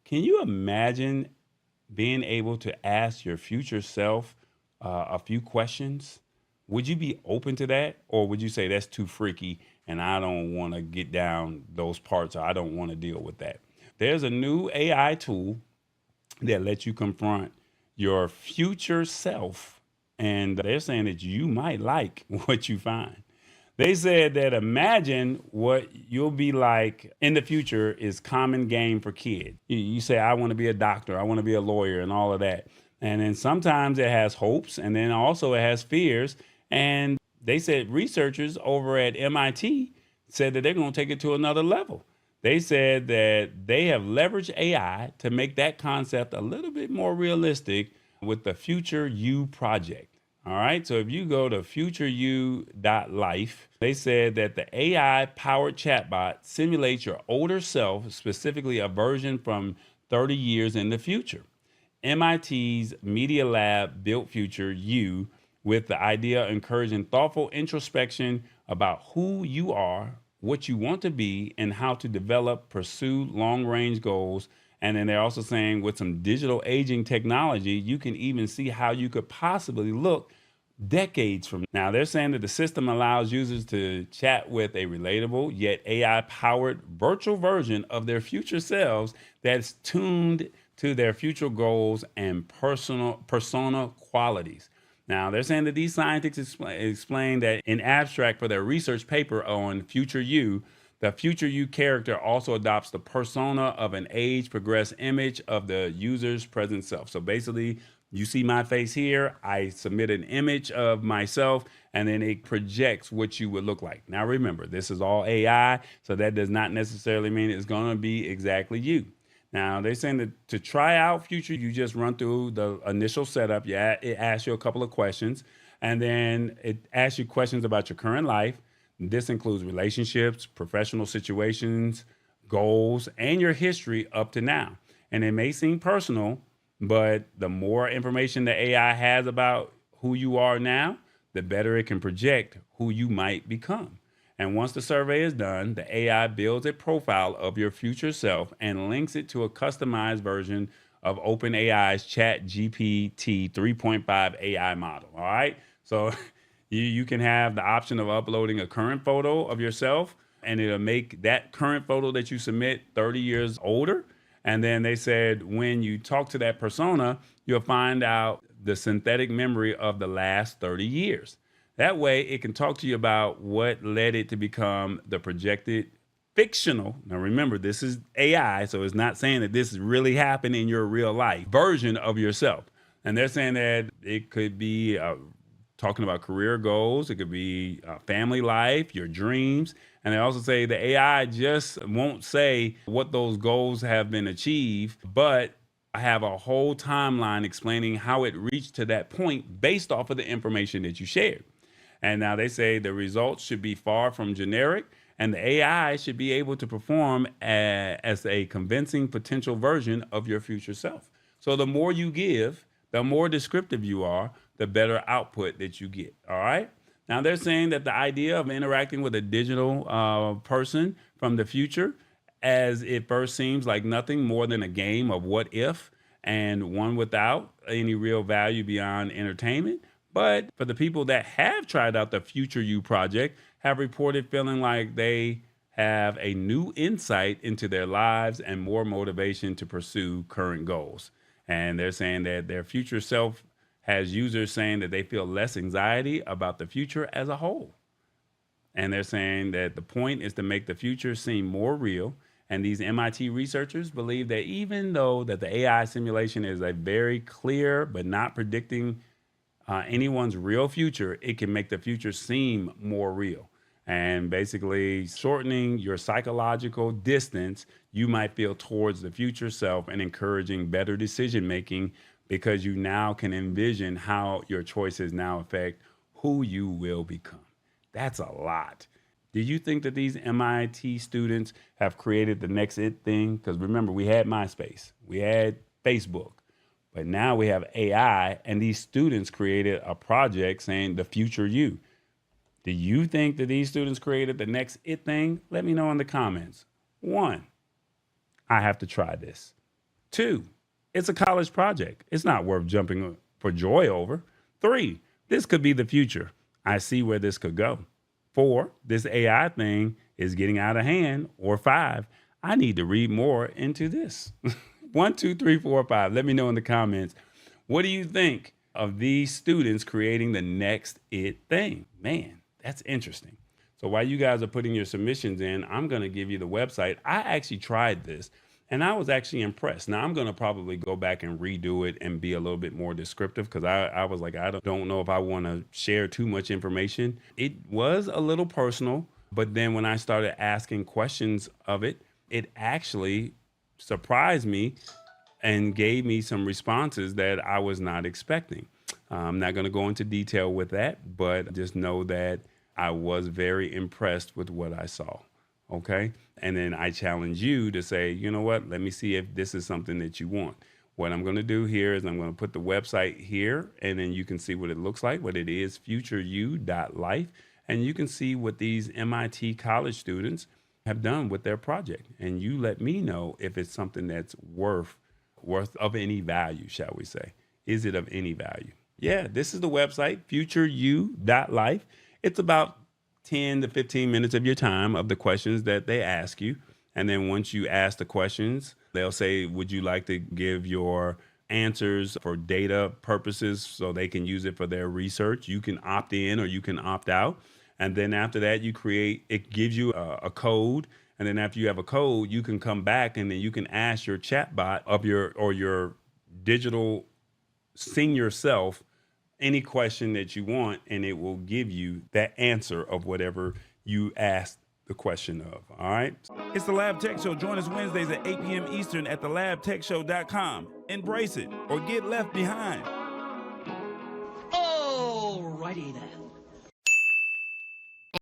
Can you imagine being able to ask your future self a few questions? Would you be open to that? Or would you say that's too freaky and I don't want to get down those parts, or I don't want to deal with that? There's a new AI tool that lets you confront your future self. And they're saying that you might like what you find. They said that imagine what you'll be like in the future is common game for kids. You say, I want to be a doctor, I want to be a lawyer, and all of that. And then sometimes it has hopes, and then also it has fears. And they said researchers over at MIT said that they're going to take it to another level. They said that they have leveraged AI to make that concept a little bit more realistic with the Future You project. All right, so if you go to futureyou.life, they said that the AI powered chatbot simulates your older self, specifically a version from 30 years in the future. MIT's Media Lab built Future You with the idea of encouraging thoughtful introspection about who you are, what you want to be, and how to develop, pursue long range goals. And then they're also saying with some digital aging technology, you can even see how you could possibly look decades from now. They're saying that the system allows users to chat with a relatable yet AI powered virtual version of their future selves that's tuned to their future goals and personal persona qualities. Now, they're saying that these scientists explain that in abstract for their research paper on Future You, the Future You character also adopts the persona of an age progressed image of the user's present self. So basically, you see my face here, I submit an image of myself, and then it projects what you would look like. Now, remember, this is all AI, so that does not necessarily mean it's going to be exactly you. Now, they're saying that to try out Future, you just run through the initial setup. Yeah, it asks you a couple of questions, and then it asks you questions about your current life. This includes relationships, professional situations, goals, and your history up to now. And it may seem personal, but the more information the AI has about who you are now, the better it can project who you might become. And once the survey is done, the AI builds a profile of your future self and links it to a customized version of OpenAI's Chat GPT 3.5 AI model. All right. So you can have the option of uploading a current photo of yourself, and it'll make that current photo that you submit 30 years older. And then they said when you talk to that persona, you'll find out the synthetic memory of the last 30 years. That way, it can talk to you about what led it to become the projected fictional. Now, remember, this is AI, so it's not saying that this really happened in your real life version of yourself. And they're saying that it could be talking about career goals, it could be family life, your dreams. And they also say the AI just won't say what those goals have been achieved, but I have a whole timeline explaining how it reached to that point based off of the information that you shared. And now they say the results should be far from generic, and the AI should be able to perform as a convincing potential version of your future self. So the more you give, the more descriptive you are, the better output that you get. All right. Now they're saying that the idea of interacting with a digital person from the future, as it first seems like nothing more than a game of what if, and one without any real value beyond entertainment. But for the people that have tried out the Future You project, have reported feeling like they have a new insight into their lives and more motivation to pursue current goals. And they're saying that their future self has users saying that they feel less anxiety about the future as a whole. And they're saying that the point is to make the future seem more real. And these MIT researchers believe that even though that the AI simulation is a very clear but not predicting anyone's real future, it can make the future seem more real. And basically shortening your psychological distance you might feel towards the future self and encouraging better decision making because you now can envision how your choices now affect who you will become. That's a lot. Do you think that these MIT students have created the next it thing? Because remember, we had MySpace, we had Facebook, but now we have AI, and these students created a project saying the future you. Do you think that these students created the next it thing? Let me know in the comments. One, I have to try this. 2, it's a college project. It's not worth jumping for joy over. 3, this could be the future. I see where this could go. 4, this AI thing is getting out of hand. Or 5, I need to read more into this. 1, 2, 3, 4, 5. Let me know in the comments. What do you think of these students creating the next it thing? Man, that's interesting. So while you guys are putting your submissions in, I'm going to give you the website. I actually tried this and I was actually impressed. Now I'm going to probably go back and redo it and be a little bit more descriptive because I was like, I don't know if I want to share too much information. It was a little personal, but then when I started asking questions of it, it actually surprised me and gave me some responses that I was not expecting. I'm not going to go into detail with that, but just know that I was very impressed with what I saw. Okay. And then I challenge you to say, you know what, let me see if this is something that you want. What I'm going to do here is I'm going to put the website here and then you can see what it looks like, what it is, futureyou.life. And you can see what these MIT college students have done with their project. And you let me know if it's something that's worth of any value, shall we say. Is it of any value? Yeah, this is the website, futureyou.life. It's about 10 to 15 minutes of your time of the questions that they ask you. And then once you ask the questions, they'll say, would you like to give your answers for data purposes so they can use it for their research? You can opt in or you can opt out. And then after that, it gives you a code. And then after you have a code, you can come back and then you can ask your chatbot of your digital senior self any question that you want, and it will give you that answer of whatever you asked the question of. All right. It's the Lab Tech Show. Join us Wednesdays at 8 p.m. Eastern at thelabtechshow.com. Embrace it or get left behind. Alrighty then.